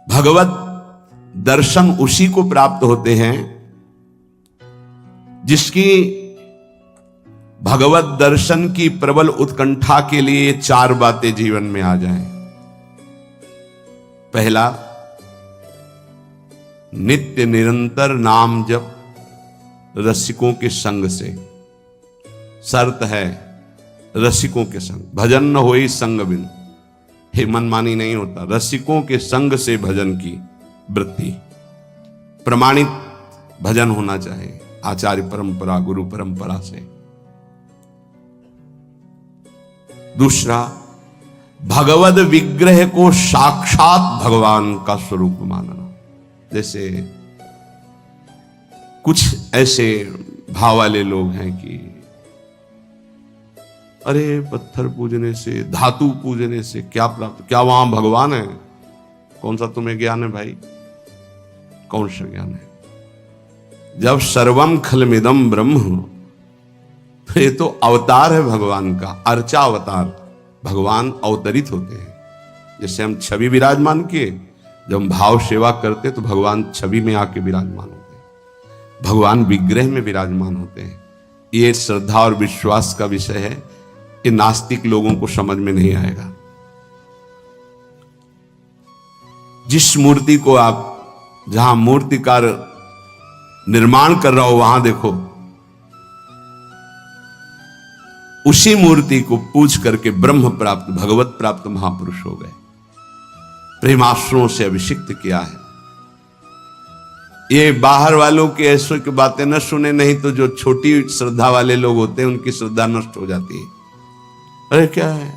भगवत दर्शन उसी को प्राप्त होते हैं जिसकी भगवत दर्शन की प्रबल उत्कंठा के लिए 4 बातें जीवन में आ जाएं। पहला, नित्य निरंतर नाम जप रसिकों के संग से। शर्त है रसिकों के संग, भजन न होई संग बिन। हे मनमानी नहीं होता, रसिकों के संग से भजन की वृत्ति, प्रमाणित भजन होना चाहिए आचार्य परंपरा गुरु परंपरा से। दूसरा, भगवद विग्रह को साक्षात भगवान का स्वरूप मानना। जैसे कुछ ऐसे भाव वाले लोग हैं कि अरे पत्थर पूजने से, धातु पूजने से क्या प्राप्त, क्या वहां भगवान है? कौन सा तुम्हें ज्ञान है भाई? कौन सा ज्ञान है? जब सर्वम खलमिदम ब्रह्म, तो ये तो अवतार है भगवान का, अर्चा अवतार। भगवान अवतरित होते हैं। जैसे हम छवि विराजमान किए, जब हम भाव सेवा करते तो भगवान छवि में आके विराजमान होते हैं, भगवान विग्रह में विराजमान होते हैं। ये श्रद्धा और विश्वास का विषय है, ये नास्तिक लोगों को समझ में नहीं आएगा। जिस मूर्ति को आप, जहां मूर्तिकार निर्माण कर रहा हो वहां देखो, उसी मूर्ति को पूज करके ब्रह्म प्राप्त, भगवत प्राप्त महापुरुष हो गए। प्रेमाश्रुओं से अभिषिक्त किया है। ये बाहर वालों के ऐसों की बातें न सुने, नहीं तो जो छोटी श्रद्धा वाले लोग होते हैं उनकी श्रद्धा नष्ट हो जाती है। अरे क्या है,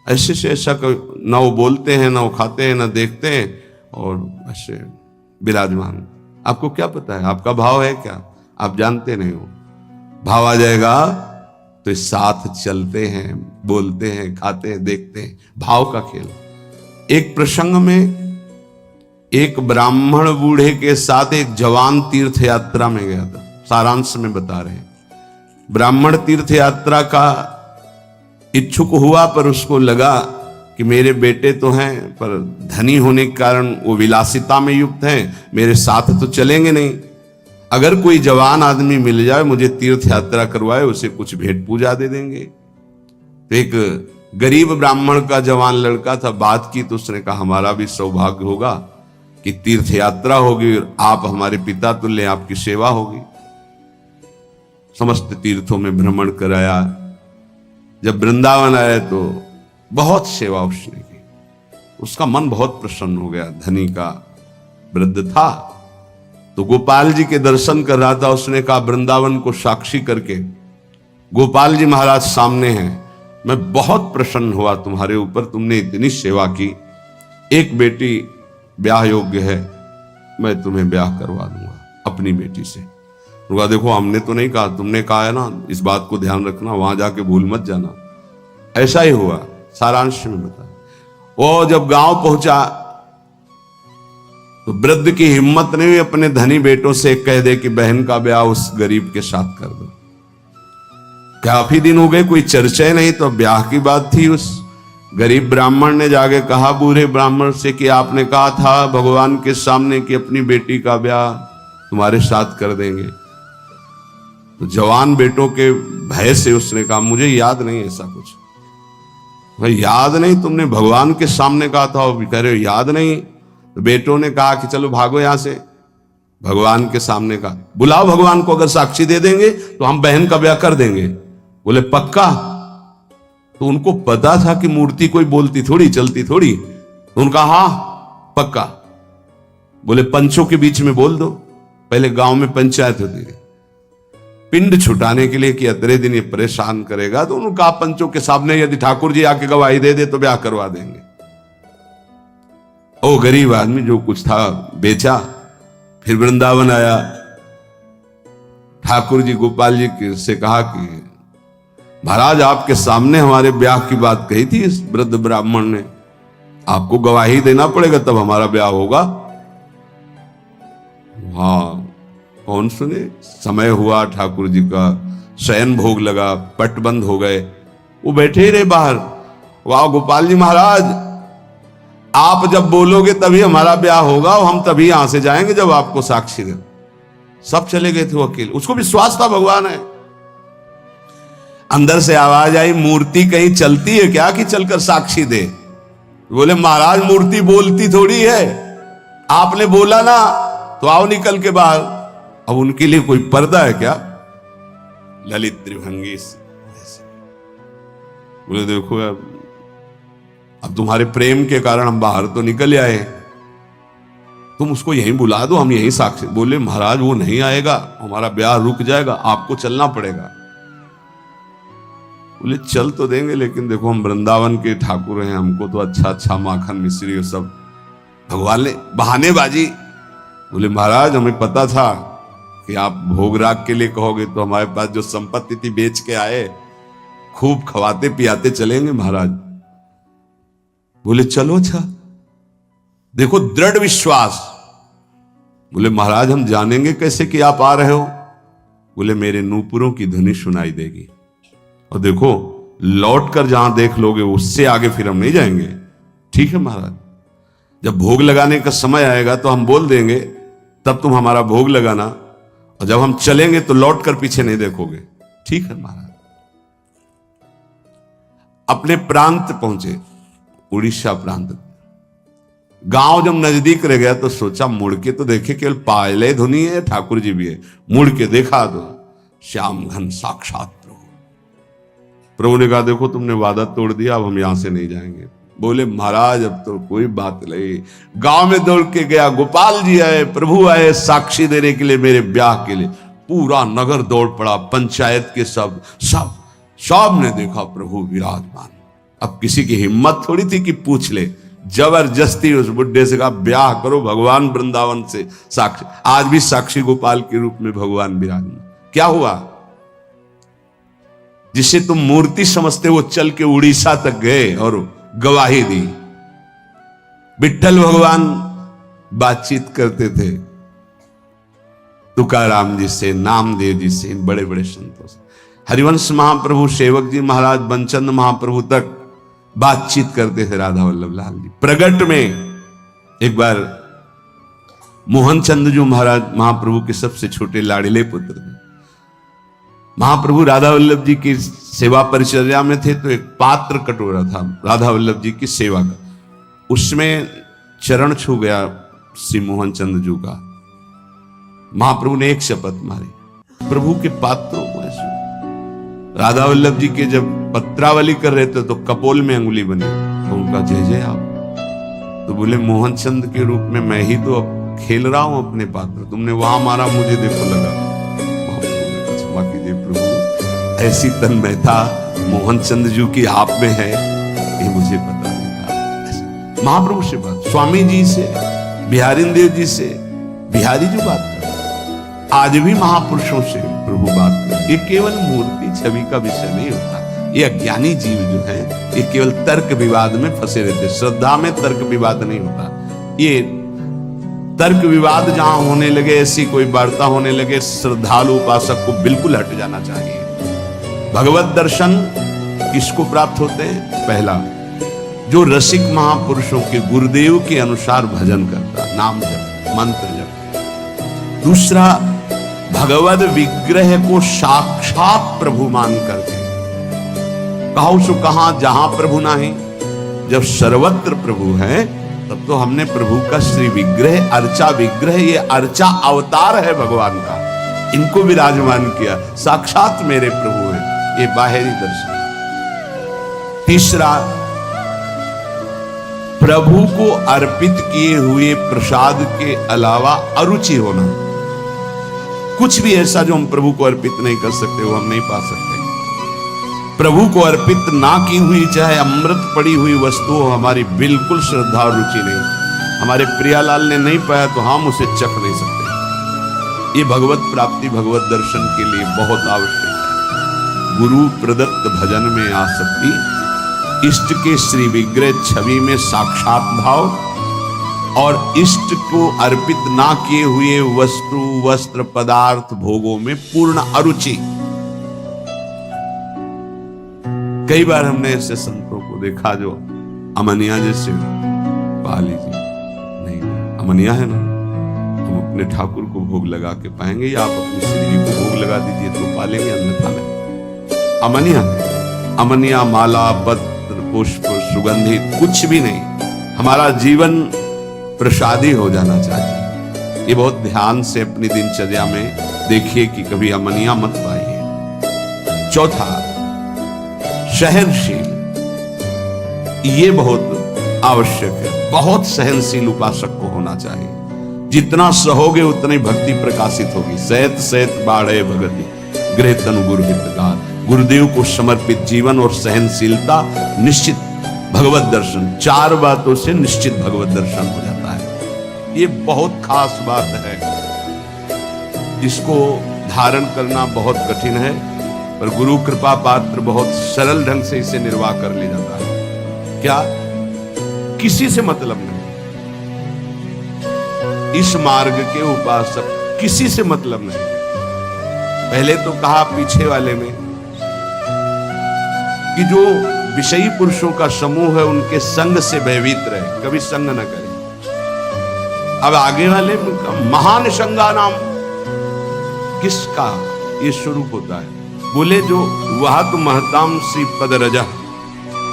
ऐसे से ऐसा ना वो बोलते हैं, ना वो खाते हैं, ना देखते हैं, और ऐसे विराजमान। आपको क्या पता है आपका भाव है क्या? आप जानते नहीं हो। भाव आ जाएगा तो साथ चलते हैं, बोलते हैं, खाते हैं, देखते हैं। भाव का खेल। एक प्रसंग में एक ब्राह्मण बूढ़े के साथ एक जवान तीर्थ यात्रा में गया था। सारांश में बता रहे हैं। ब्राह्मण तीर्थ यात्रा का इच्छुक हुआ, पर उसको लगा कि मेरे बेटे तो हैं, पर धनी होने के कारण वो विलासिता में युक्त हैं, मेरे साथ तो चलेंगे नहीं। अगर कोई जवान आदमी मिल जाए, मुझे तीर्थ यात्रा करवाए, उसे कुछ भेंट पूजा दे देंगे। तो एक गरीब ब्राह्मण का जवान लड़का था, बात की तो उसने कहा हमारा भी सौभाग्य होगा कि तीर्थ यात्रा होगी, आप हमारे पिता तुल्य, आपकी सेवा होगी। समस्त तीर्थों में भ्रमण कराया। जब वृंदावन आए तो बहुत सेवा उसने की। उसका मन बहुत प्रसन्न हो गया। धनी का वृद्ध था तो गोपाल जी के दर्शन कर रहा था। उसने कहा वृंदावन को साक्षी करके, गोपाल जी महाराज सामने हैं, मैं बहुत प्रसन्न हुआ तुम्हारे ऊपर, तुमने इतनी सेवा की। एक बेटी ब्याह योग्य है, मैं तुम्हें ब्याह करवा दूंगा अपनी बेटी से। उनका देखो हमने तो नहीं कहा, तुमने कहा है ना, इस बात को ध्यान रखना, वहां जाके भूल मत जाना। ऐसा ही हुआ। सारांश में बता। वो जब गांव पहुंचा तो वृद्ध की हिम्मत नहीं हुई अपने धनी बेटों से कह दे कि बहन का ब्याह उस गरीब के साथ कर दो। काफी दिन हो गए, कोई चर्चा ही नहीं, तो ब्याह की बात थी। उस गरीब ब्राह्मण ने जाके कहा बूढ़े ब्राह्मण से कि आपने कहा था भगवान के सामने कि अपनी बेटी का ब्याह तुम्हारे साथ कर देंगे। तो जवान बेटों के भय से उसने कहा मुझे याद नहीं ऐसा कुछ। भाई याद नहीं? तुमने भगवान के सामने कहा था। और कह रहे हो याद नहीं? तो बेटों ने कहा कि चलो भागो यहां से। भगवान के सामने कहा बुलाओ भगवान को, अगर साक्षी दे देंगे तो हम बहन का ब्याह कर देंगे। बोले पक्का? तो उनको पता था कि मूर्ति कोई बोलती थोड़ी, चलती थोड़ी। तो उनका हाँ पक्का। बोले पंचों के बीच में बोल दो। पहले गांव में पंचायत होती थी पिंड छुटाने के लिए कि अतरे दिन ये परेशान करेगा, तो उन्होंने कहा पंचों के सामने यदि ठाकुर जी आके गवाही दे दे तो ब्याह करवा देंगे। ओ गरीब आदमी जो कुछ था बेचा, फिर वृंदावन आया। ठाकुर जी गोपाल जी से कहा कि महाराज आपके सामने हमारे ब्याह की बात कही थी इस वृद्ध ब्राह्मण ने, आपको गवाही देना पड़ेगा तब हमारा ब्याह होगा। हाँ कौन सुने। समय हुआ, ठाकुर जी का शयन भोग लगा, पट बंद हो गए, वो बैठे ही रहे बाहर। वाह गोपाल जी महाराज आप जब बोलोगे तभी हमारा ब्याह होगा और हम तभी यहां से जाएंगे जब आपको साक्षी दे। सब चले गए थे वो अकेले, उसको विश्वास था भगवान है। अंदर से आवाज आई, मूर्ति कहीं चलती है क्या कि चलकर साक्षी दे? बोले महाराज मूर्ति बोलती थोड़ी है, आपने बोला ना तो आओ निकल के बाहर। अब उनके लिए कोई पर्दा है क्या? ललित त्रिभंगी बोले देखो अब तुम्हारे प्रेम के कारण हम बाहर तो निकल आए, तुम उसको यहीं बुला दो, हम यहीं साक्षी। बोले महाराज वो नहीं आएगा, हमारा ब्याह रुक जाएगा, आपको चलना पड़ेगा। बोले चल तो देंगे लेकिन देखो हम वृंदावन के ठाकुर हैं, हमको तो अच्छा अच्छा माखन मिश्री और सब। भगवान ने बहानेबाजी। बोले महाराज हमें पता था कि आप भोग राग के लिए कहोगे तो हमारे पास जो संपत्ति थी बेच के आए, खूब खवाते पियाते चलेंगे महाराज। बोले चलो अच्छा, देखो दृढ़ विश्वास। बोले महाराज हम जानेंगे कैसे कि आप आ रहे हो? बोले मेरे नूपुरों की ध्वनि सुनाई देगी और देखो लौट कर जहां देख लोगे उससे आगे फिर हम नहीं जाएंगे। ठीक है महाराज, जब भोग लगाने का समय आएगा तो हम बोल देंगे, तब तुम हमारा भोग लगाना, और जब हम चलेंगे तो लौट कर पीछे नहीं देखोगे। ठीक है महाराज। अपने प्रांत पहुंचे, उड़ीसा प्रांत। गांव जब नजदीक रह गया तो सोचा मुड़ के तो देखे, केवल पायले धुनी है, ठाकुर जी भी है। मुड़ के देखा तो श्याम घन साक्षात प्रभु। प्रभु ने कहा देखो तुमने वादा तोड़ दिया, अब हम यहां से नहीं जाएंगे। बोले महाराज अब तो कोई बात नहीं। गांव में दौड़ के गया, गोपाल जी आए, प्रभु आए साक्षी देने के लिए मेरे ब्याह के लिए। पूरा नगर दौड़ पड़ा, पंचायत के सब ने देखा प्रभु विराजमान। अब किसी की हिम्मत थोड़ी थी कि पूछ ले, जबरदस्ती उस बुड्ढे से कहा ब्याह करो भगवान वृंदावन से साक्षी। आज भी साक्षी गोपाल के रूप में भगवान विराजमान। क्या हुआ? जिसे तुम मूर्ति समझते वो चल के उड़ीसा तक गए और गवाही दी। विट्ठल भगवान बातचीत करते थे तुकाराम जी से, नामदेव जी से, इन बड़े बड़े संतों से। हरिवंश महाप्रभु, सेवक जी महाराज, बंचंद महाप्रभु तक बातचीत करते थे राधा वल्लभ लाल जी। प्रगट में एक बार मोहन चंद जी महाराज महाप्रभु के सबसे छोटे लाड़िले पुत्र थे। महाप्रभु राधा वल्लभ जी की सेवा परिचर्या में थे तो एक पात्र कटोरा था राधा वल्लभ जी की सेवा का, उसमें चरण छू गया श्री मोहन चंद जी का। महाप्रभु ने एक शपथ मारी, प्रभु के पात्रों को ऐसे। राधा वल्लभ जी के जब पत्रावली कर रहे थे तो कपोल में अंगुली बनी, तो उनका जय जय आप। तो बोले मोहन चंद के रूप में मैं ही तो अब खेल रहा हूं अपने पात्र, तुमने वहां मारा मुझे देखो लगा। क्षमा कीजिए प्रभु, ऐसी तन्मयता मोहन चंद जी की आप में है ये मुझे पता नहीं था। महाप्रभु से बात, स्वामी जी से, बिहारी देव जी से, बिहारी जी बात कर, आज भी महापुरुषों से प्रभु बात कर। ये केवल मूर्ति छवि का विषय नहीं होता। ये अज्ञानी जीव जो है ये केवल तर्क विवाद में फंसे रहते। श्रद्धा में तर्क विवाद नहीं होता। ये तर्क विवाद जहां होने लगे, ऐसी कोई वार्ता होने लगे, श्रद्धालु उपासक को बिल्कुल हट जाना चाहिए। भगवत दर्शन किसको प्राप्त होते हैं? पहला, जो रसिक महापुरुषों के गुरुदेव के अनुसार भजन करता, नाम जप, मंत्र जप। दूसरा, भगवद विग्रह को साक्षात प्रभु मान करके, कहो सो कहां जहां प्रभु नहीं, जब सर्वत्र प्रभु है तब तो हमने प्रभु का श्री विग्रह, अर्चा विग्रह, ये अर्चा अवतार है भगवान का, इनको विराजमान किया, साक्षात मेरे प्रभु हैं। ये बाहरी दर्शन। तीसरा, प्रभु को अर्पित किए हुए प्रसाद के अलावा अरुचि होना। कुछ भी ऐसा जो हम प्रभु को अर्पित नहीं कर सकते वो हम नहीं पा सकते। प्रभु को अर्पित ना की हुई चाहे अमृत पड़ी हुई वस्तु हो, हमारी बिल्कुल श्रद्धा और रुचि नहीं। हमारे प्रियालाल ने नहीं पाया तो हम उसे चख नहीं सकते। ये भगवत प्राप्ति, भगवत दर्शन के लिए बहुत आवश्यक है। गुरु प्रदत्त भजन में आसक्ति, इष्ट के श्री विग्रह छवि में साक्षात भाव, और इष्ट को अर्पित ना किए हुए वस्तु, वस्त्र, पदार्थ, भोगों में पूर्ण अरुचि। कई बार हमने ऐसे संतों को देखा जो अमनिया जैसे पा लीजिए। नहीं, अमनिया है ना, हम अपने ठाकुर को भोग लगा के पाएंगे, या आप अपनी श्री जी को भोग लगा दीजिए तो पा लेंगे, अन्यथा नहीं। अमनिया है, अमनिया माला पत्र पुष्प सुगंधित कुछ भी नहीं, हमारा जीवन प्रसादी हो जाना चाहिए। ये बहुत ध्यान से अपनी दिनचर्या में देखिए कि कभी अमनिया मत पाइए। चौथा, सहनशील, ये बहुत आवश्यक है। बहुत सहनशील उपासक को होना चाहिए। जितना सहोगे उतनी भक्ति प्रकाशित होगी। सहत सहत बाढ़े भगति गृह तनु गुरु हितकार। गुरुदेव को समर्पित जीवन और सहनशीलता निश्चित भगवत दर्शन, 4 बातों से निश्चित भगवत दर्शन हो जाता है। ये बहुत खास बात है, जिसको धारण करना बहुत कठिन है, पर गुरु कृपा पात्र बहुत सरल ढंग से इसे निर्वाह कर ले जाता है। क्या? किसी से मतलब नहीं। इस मार्ग के उपासक किसी से मतलब नहीं। पहले तो कहा पीछे वाले में कि जो विषयी पुरुषों का समूह है उनके संग से भयभीत रहे, कभी संग न करे। अब आगे वाले में महान संगा नाम किसका ये स्वरूप होता है? बोले जो वह तो महताम श्री पद रजा,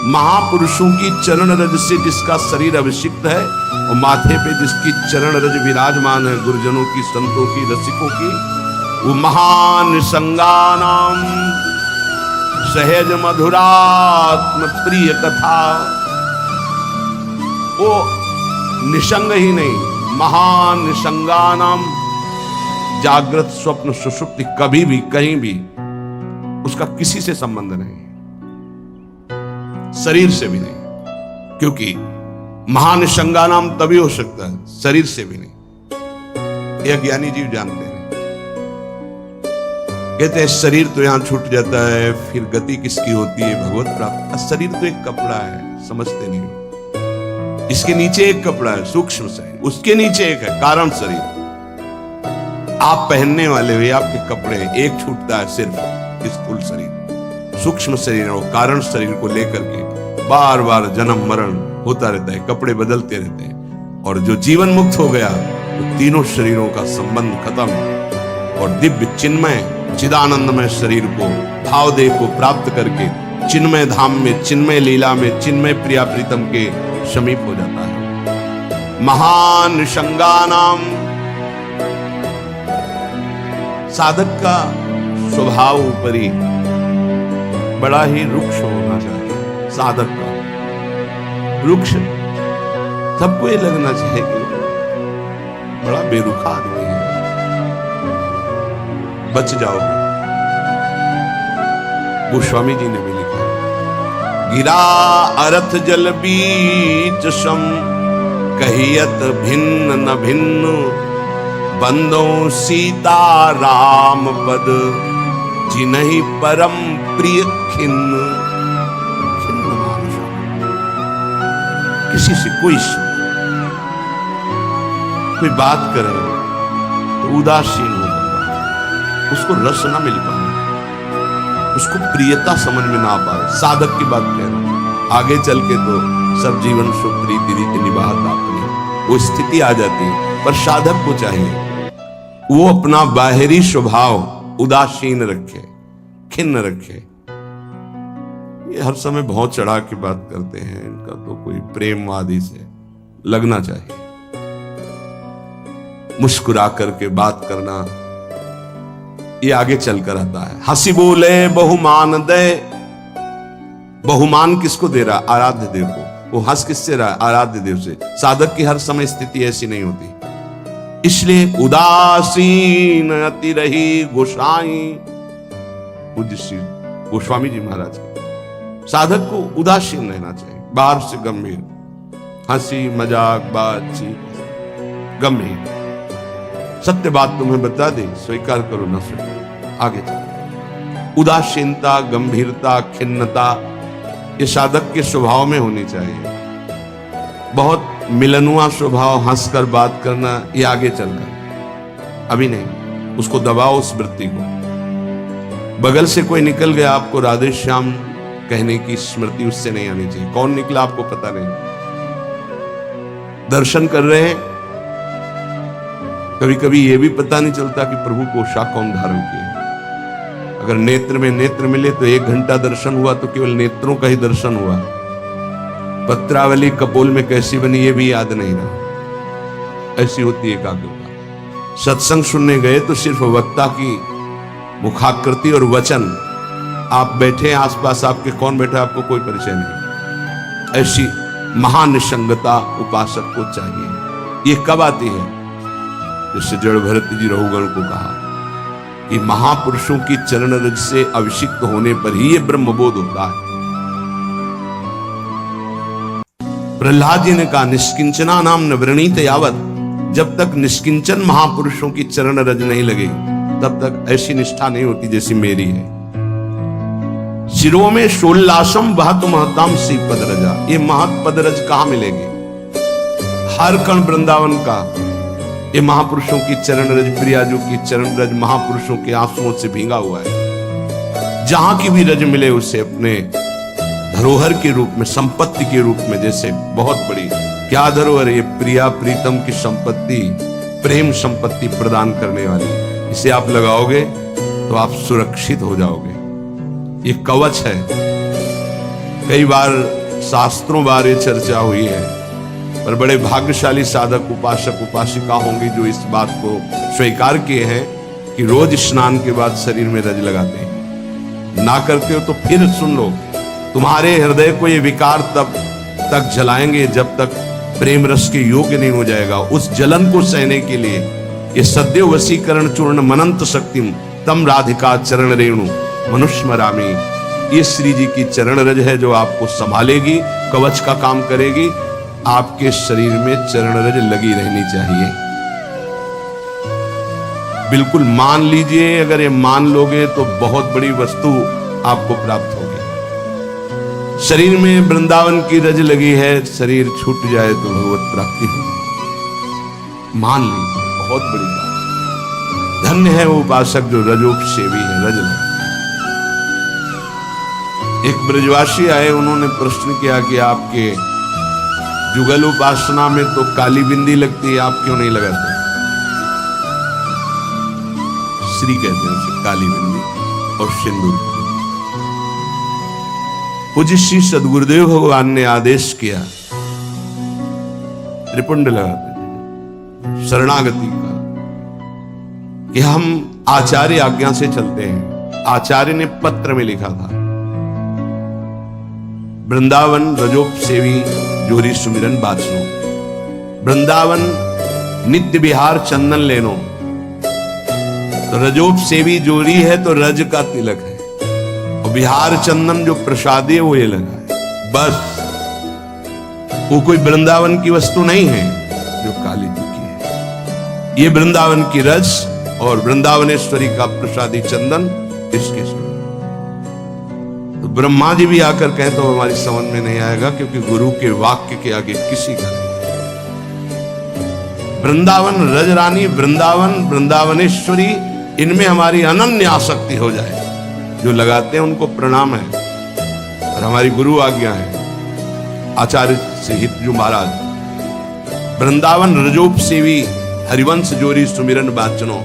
महापुरुषों की चरण रज से जिसका शरीर अभिषिक्त है और माथे पे जिसकी चरण रज विराजमान है, गुरुजनों की, संतों की, रसिकों की, वो महान संगानाम सहज मधुरात्म प्रिय कथा। वो निसंग ही नहीं, महान संगानाम, जागृत स्वप्न सुषुप्ति कभी भी कहीं भी उसका किसी से संबंध नहीं, शरीर से भी नहीं। क्योंकि महान संगानाम तभी हो सकता है, शरीर से भी नहीं। यह ज्ञानी जीव जानते हैं। कहते हैं शरीर तो यहां छूट जाता है, फिर गति किसकी होती है? भगवत प्राप्त। शरीर तो एक कपड़ा है, समझते नहीं हो। इसके नीचे एक कपड़ा है, सूक्ष्म शरीर, उसके नीचे एक है कारण शरीर। आप पहनने वाले हुए आपके कपड़े, एक छूटता है सिर्फ स्थूल शरीर। सूक्ष्म शरीर और कारण शरीर को लेकर के बार बार जन्म मरण होता रहता है, कपड़े बदलते रहते हैं। और जो जीवन मुक्त हो गया तो तीनों शरीरों का संबंध खत्म और दिव्य चिन्मय चिदानंदमय शरीर को, भाव देह को प्राप्त करके चिन्मय धाम में, चिन्मय लीला में, चिन्मय प्रिया प्रीतम के समीप हो जाता है। महान संगानाम, साधक का स्वभाव ऊपरी बड़ा ही रुक्ष होना चाहिए। साधक का रुक्ष, सबको ये लगना चाहिए कि बड़ा बेरुखा आदमी है, बच जाओगे। गोस्वामी जी ने भी लिखा, गिरा अरथ जल बीच सम, कहियत भिन्न न भिन्न, बंदो सीता राम पद, जिन्हि परम प्रिय खिन्न। खिन्न मानुष, किसी से कोई बात करे तो उदासीन हो, उसको रस ना मिल पाए, उसको प्रियता समझ में ना पाए। साधक की बात कह रहे, आगे चल के तो सब जीवन सुख रीति रीति निभाता अपनी वो स्थिति आ जाती है। पर साधक को चाहिए वो अपना बाहरी स्वभाव उदासीन रखे, खिन्न रखे। ये हर समय बहुत चढ़ा के बात करते हैं, इनका तो कोई प्रेमवादी से लगना चाहिए। मुस्कुरा करके बात करना, ये आगे चलकर आता है। हंसी बोले बहुमान दे, बहुमान किसको दे रहा? आराध्य देव को। वो हंस किससे रहा? आराध्य देव से। साधक की हर समय स्थिति ऐसी नहीं होती, इसलिए उदासीन अति रही गोसाई, पूज्य श्री गोस्वामी जी महाराज के। साधक को उदासीन रहना चाहिए, बाहर से गंभीर, हंसी मजाक बातचीत गंभीर। सत्य बात तुम्हें बता दे, स्वीकार करो ना स्वीकार, आगे चलो। उदासीनता, गंभीरता, खिन्नता ये साधक के स्वभाव में होनी चाहिए। बहुत मिलनुआ स्वभाव, हंसकर बात करना, ये आगे चलकर अभी नहीं। उसको दबाओ उस वृत्ति को। बगल से कोई निकल गया, आपको राधे श्याम कहने की स्मृति उससे नहीं आनी चाहिए। कौन निकला आपको पता नहीं, दर्शन कर रहे हैं, कभी कभी यह भी पता नहीं चलता कि प्रभु पोशाक कौन धारण किए। अगर नेत्र में नेत्र मिले तो 1 घंटा दर्शन हुआ तो केवल नेत्रों का ही दर्शन हुआ। पत्रावली कपोल में कैसी बनी ये भी याद नहीं रहा। ऐसी होती है एकाग्रता। सत्संग सुनने गए तो सिर्फ वक्ता की मुखाकृति और वचन, आप बैठे आसपास आपके कौन बैठा आपको कोई परिचय नहीं। ऐसी महानिसंगता उपासक को चाहिए। ये कब आती है? जिससे जड़ भरत जी रघुगण को कहा कि महापुरुषों की चरण रज से अभिषिक्त होने पर ही ये ब्रह्मबोध होता है। प्रहलाद जी ने कहा निष्किंचना नाम न वृणीत यावत, जब तक निष्किंचन महापुरुषों की चरण रज नहीं लगे तब तक ऐसी निष्ठा नहीं होती जैसी मेरी है। शिरो में शोल्लासम वह तो महताम सी पदरजा, ये महत पदरज कहां मिलेगी? हर कण वृंदावन का ये महापुरुषों की चरण रज, प्रियाजू की चरण रज महापुरुषों के आंसुओं से भींगा हुआ है। जहां की भी रज मिले उसे अपने धरोहर के रूप में, संपत्ति के रूप में, जैसे बहुत बड़ी क्या धरोहर, ये प्रिया प्रीतम की संपत्ति, प्रेम संपत्ति प्रदान करने वाली, इसे आप लगाओगे तो आप सुरक्षित हो जाओगे। ये कवच है। कई बार शास्त्रों बारे चर्चा हुई है, पर बड़े भाग्यशाली साधक उपासक उपासिका होंगे जो इस बात को स्वीकार किए हैं कि रोज स्नान के बाद शरीर में रज लगाते हैं। ना करते हो तो फिर सुन लो, तुम्हारे हृदय को ये विकार तब तक जलाएंगे जब तक प्रेम रस के योग्य नहीं हो जाएगा। उस जलन को सहने के लिए ये सद्य वशीकरण चूर्ण मनंत शक्तिम तम राधिका चरण रेणु मनुष्मरामी, ये श्री जी की चरण रज है जो आपको संभालेगी, कवच का काम करेगी। आपके शरीर में चरण रज लगी रहनी चाहिए। बिल्कुल मान लीजिए, अगर ये मान लोगे तो बहुत बड़ी वस्तु आपको प्राप्त होगी। शरीर में वृंदावन की रज लगी है, शरीर छूट जाए तो भगवत प्राप्ति होगी। मान लीजिए, बहुत बड़ी बात। धन्य है वो उपासक जो रजोपसेवी है, रज लगा। एक ब्रजवासी आए, उन्होंने प्रश्न किया कि आपके जुगल उपासना में तो काली बिंदी लगती है, आप क्यों नहीं लगाते? श्री कहते हैं उसे, काली बिंदी और सिंदूर। पूज्य श्री सद्गुरुदेव भगवान ने आदेश किया त्रिपुंड लगाते, शरणागति का, कि हम आचार्य आज्ञा से चलते हैं। आचार्य ने पत्र में लिखा था, वृंदावन रजोपसेवी जोरी सुमिरन बाचनो, वृंदावन नित्य विहार चंदन लेनो। तो रजोपसेवी जोरी है तो रज का तिलक है, और विहार चंदन जो प्रसादी है वो ये लगा है। बस वो कोई वृंदावन की वस्तु नहीं है जो काली जी की है। ये वृंदावन की रज और वृंदावनेश्वरी का प्रसादी चंदन इसके साथ। तो ब्रह्मा जी भी आकर कहें तो हमारी समझ में नहीं आएगा, क्योंकि गुरु के वाक्य के आगे किसी का नहीं। वृंदावन रज रानी, वृंदावन वृंदावनेश्वरी, इनमें हमारी अनन्य आसक्ति हो जाए। जो लगाते हैं उनको प्रणाम है, और हमारी गुरु आज्ञा है आचार्य से हितजू महाराज। वृंदावन रजोपसेवी हरिवंश जोरी सुमिरन बाचनो,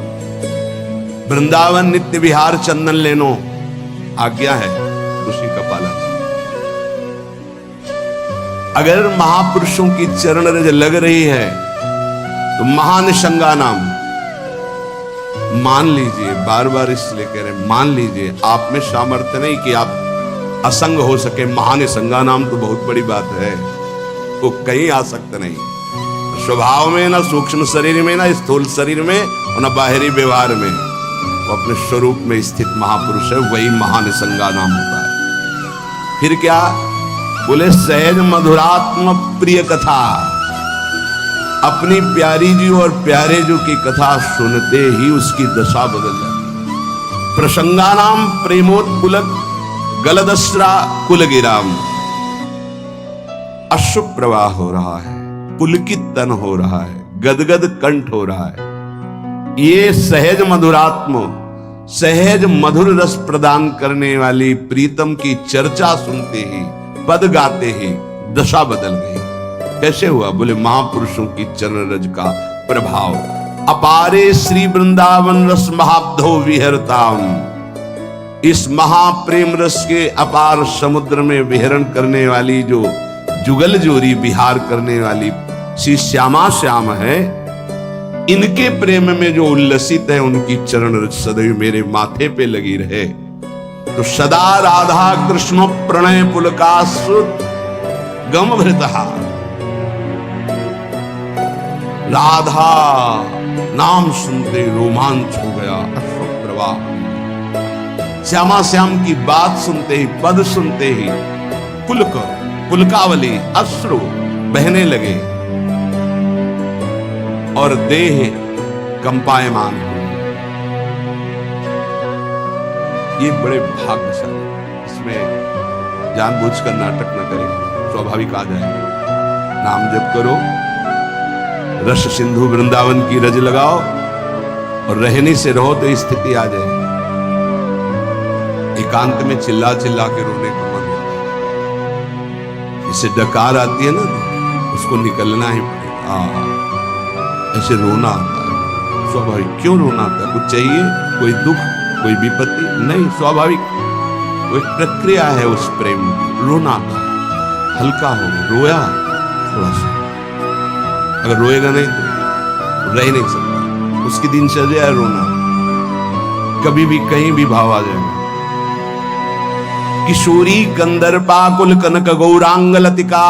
वृंदावन नित्य विहार चंदन लेनो, आज्ञा है, उसी का पालन। अगर महापुरुषों की चरण रज लग रही है तो महानिसंगा नाम मान लीजिए। बार बार इसलिए कह रहे, मान लीजिए। आप में सामर्थ्य नहीं कि आप असंग हो सके। महानिसंगा नाम तो बहुत बड़ी बात है, वो कहीं आ सकते नहीं। स्वभाव में, ना सूक्ष्म शरीर में, ना स्थूल शरीर में, और ना बाहरी व्यवहार में, वो अपने स्वरूप में स्थित महापुरुष है, वही महानिसंगा नाम होता है। फिर क्या बोले? सहज मधुरात्म प्रिय कथा, अपनी प्यारी जी और प्यारे जी की कथा सुनते ही उसकी दशा बदल जाती। प्रसंगानाम प्रेमोत्पुलक गलदस्रा कुलगिराम, अश्रु प्रवाह हो रहा है, पुलकित तन हो रहा है, गदगद कंठ हो रहा है। ये सहज मधुरात्म, सहज मधुर रस प्रदान करने वाली प्रीतम की चर्चा सुनते ही, पद गाते ही दशा बदल गई। कैसे हुआ? बोले महापुरुषों की चरण रज का प्रभाव। अपारे श्री वृंदावन रस महाब्धो विहरताम, इस महाप्रेम रस के अपार समुद्र में विहरण करने वाली जो जुगल जोरी विहार करने वाली श्री श्यामा श्याम है, इनके प्रेम में जो उल्लसित है उनकी चरण रज सदैव मेरे माथे पे लगी रहे। तो सदा राधा कृष्ण प्रणय पुलकासुत गमभृतहा, राधा नाम सुनते रोमांच हो गया अश्रु प्रवाह। श्यामा श्याम की बात सुनते ही, पद सुनते ही पुलक पुलकावली अश्रु बहने लगे और देह कंपायमान हो। ये बड़े भाग्यशाली, इसमें जानबूझकर नाटक न करें, स्वाभाविक आ जाएगा। नाम जप करो, रस सिंधु वृंदावन की रज लगाओ और रहने से रहो तो स्थिति आ जाए। एकांत में चिल्ला चिल्ला के रोने को मन होता है, जिसे डकार आती है ना, उसको निकलना ही पड़ेगा। ऐसे रोना आता है स्वाभाविक। क्यों रोना आता है? कुछ चाहिए, कोई दुख, कोई विपत्ति? नहीं, स्वाभाविक वो एक प्रक्रिया है उस प्रेम की। रोना आता है, हल्का हो रोया थोड़ा सा, अगर रोएगा नहीं तो रह नहीं सकता। उसकी दिनचर्या है रोना, कभी भी कहीं भी भाव आ जाएगा। किशोरी कंदर्पा कुल कनक गौरांग लतिका,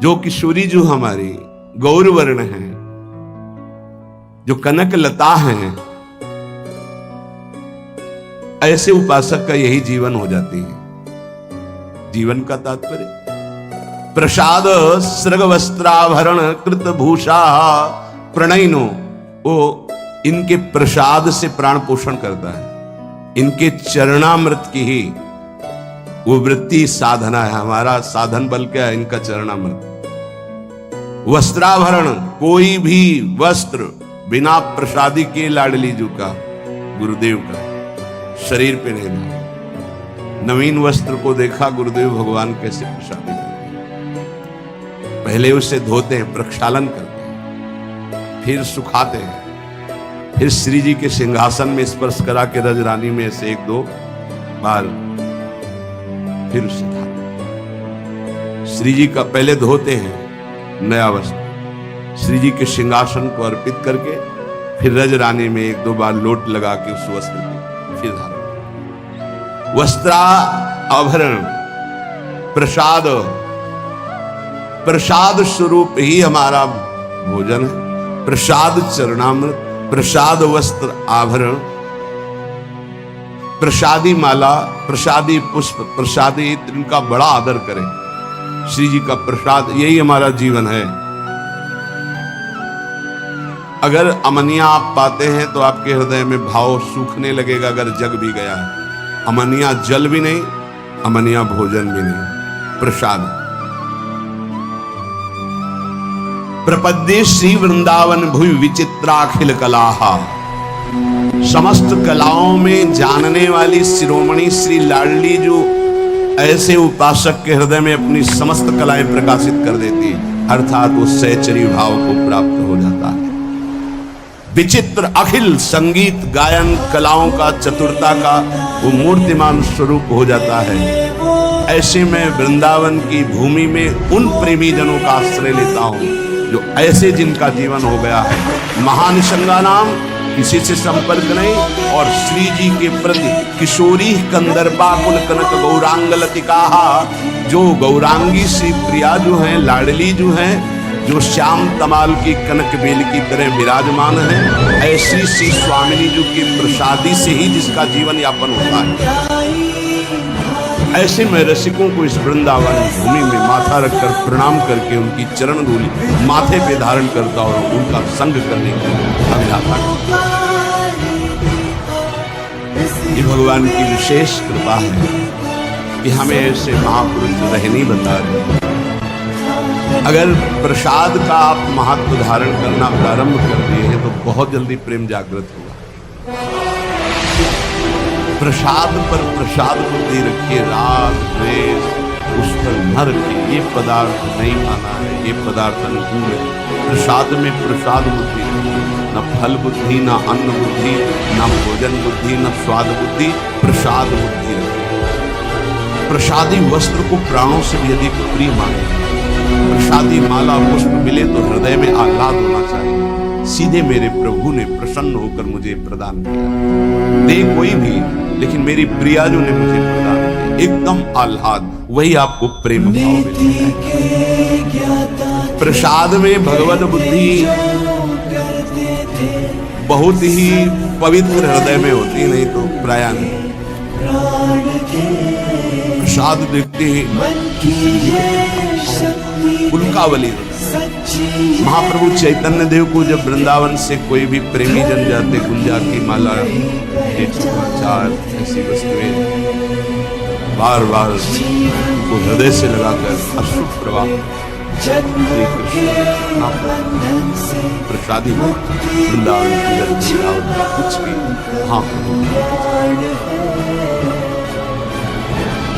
जो किशोरी जो हमारी गौर वर्ण है, जो कनक लता है, ऐसे उपासक का यही जीवन हो जाती है। जीवन का तात्पर्य प्रसाद सृग वस्त्राभरण कृत भूषा प्रणयनो, वो इनके प्रसाद से प्राण पोषण करता है। इनके चरणामृत की ही वो वृत्ति साधना है। हमारा साधन बल क्या है? इनका चरणामृत। वस्त्राभरण, कोई भी वस्त्र बिना प्रसादी के लाडली जी का, गुरुदेव का शरीर पे नहीं था। नवीन वस्त्र को देखा गुरुदेव भगवान कैसे प्रसादी करते हैं। पहले उसे धोते हैं, प्रक्षालन करते हैं, फिर सुखाते हैं, फिर श्री जी के सिंहासन में स्पर्श करा के रजरानी में से एक दो बार फिर उसे धाते। श्री जी का पहले धोते हैं नया वस्त्र, श्री जी के सिंहासन को अर्पित करके फिर रजरानी में एक दो बार लोट लगा के उस वस्त्र को फिर धारण। वस्त्रा आभरण प्रसाद, प्रसाद स्वरूप ही हमारा भोजन है। प्रसाद चरणामृत, प्रसाद वस्त्र आभरण, प्रसादी माला, प्रसादी पुष्प, प्रसादी इत्र, इनका बड़ा आदर करें। श्री जी का प्रसाद, यही हमारा जीवन है। अगर अमनिया आप पाते हैं तो आपके हृदय में भाव सूखने लगेगा, अगर जग भी गया है। अमनिया जल भी नहीं, अमनिया भोजन भी नहीं, प्रसाद। प्रपद्ये श्री वृंदावन भुवि विचित्राखिल कलाहा, समस्त कलाओं में जानने वाली शिरोमणि श्री लाडली जो ऐसे उपासक के हृदय में अपनी समस्त कलाएं प्रकाशित कर देती है, अर्थात वो सहचरी भाव को प्राप्त हो जाता है। विचित्र अखिल संगीत गायन कलाओं का, चतुरता का वो मूर्तिमान स्वरूप हो जाता है। ऐसे में वृंदावन की भूमि में उन प्रेमी जनों का आश्रय लेता हूं जो ऐसे जिनका जीवन हो गया है महानिशंगा नाम, किसी से संपर्क नहीं, और श्री जी के प्रति किशोरी कंदर्पा कुल कनक गौरांग लतिका, जो गौरांगी श्री प्रिया जो हैं, लाडली जो हैं, जो श्याम तमाल की कनक बेल की तरह विराजमान है, ऐसी श्री स्वामिनी जी की प्रसादी से ही जिसका जीवन यापन होता है। ऐसे में रसिकों को इस वृंदावन भूमि में माथा रखकर प्रणाम करके उनकी चरण धूलि माथे पे धारण करता और उनका संग करने की अभिलाषा करता। ये भगवान की विशेष कृपा है कि हमें ऐसे महापुरुष रहनी बता रहे। अगर प्रसाद का आप महत्व धारण करना प्रारंभ कर दिए हैं तो बहुत जल्दी प्रेम जागृत होगा। प्रसाद पर प्रसाद को दे रखिए, राग द्वेष उस पर न रखे, ये पदार्थ नहीं खाना है, ये पदार्थ अनुकूल है। प्रसाद में प्रसाद बुद्धि, न फल बुद्धि, न अन्न बुद्धि, न भोजन बुद्धि, न स्वाद बुद्धि, प्रसाद बुद्धि रखे। प्रसादी वस्त्र को प्राणों से भी अधिक प्रिय माने। प्रसादी माला पुष्प मिले तो हृदय में आह्लाद होना चाहिए। सीधे मेरे प्रभु ने प्रसन्न होकर मुझे प्रदान किया। दे कोई भी, लेकिन मेरी प्रियाजू ने मुझे प्रदान किया। एकदम आह्लाद, वही आपको प्रेम भाव मिलेगा। प्रसाद में भगवत बुद्धि बहुत ही पवित्र हृदय में होती, नहीं तो प्राय नहीं। प्रसाद देखते ही उल्कावली। महाप्रभु चैतन्य देव को जब वृंदावन से कोई भी प्रेमी जन जाते, गुंजा की माला, चार ऐसी वस्तुएं बार बार उनको हृदय से लगाकर अश्रु प्रवाह प्रसादी वृंदावन कुछ भी महाप्रभु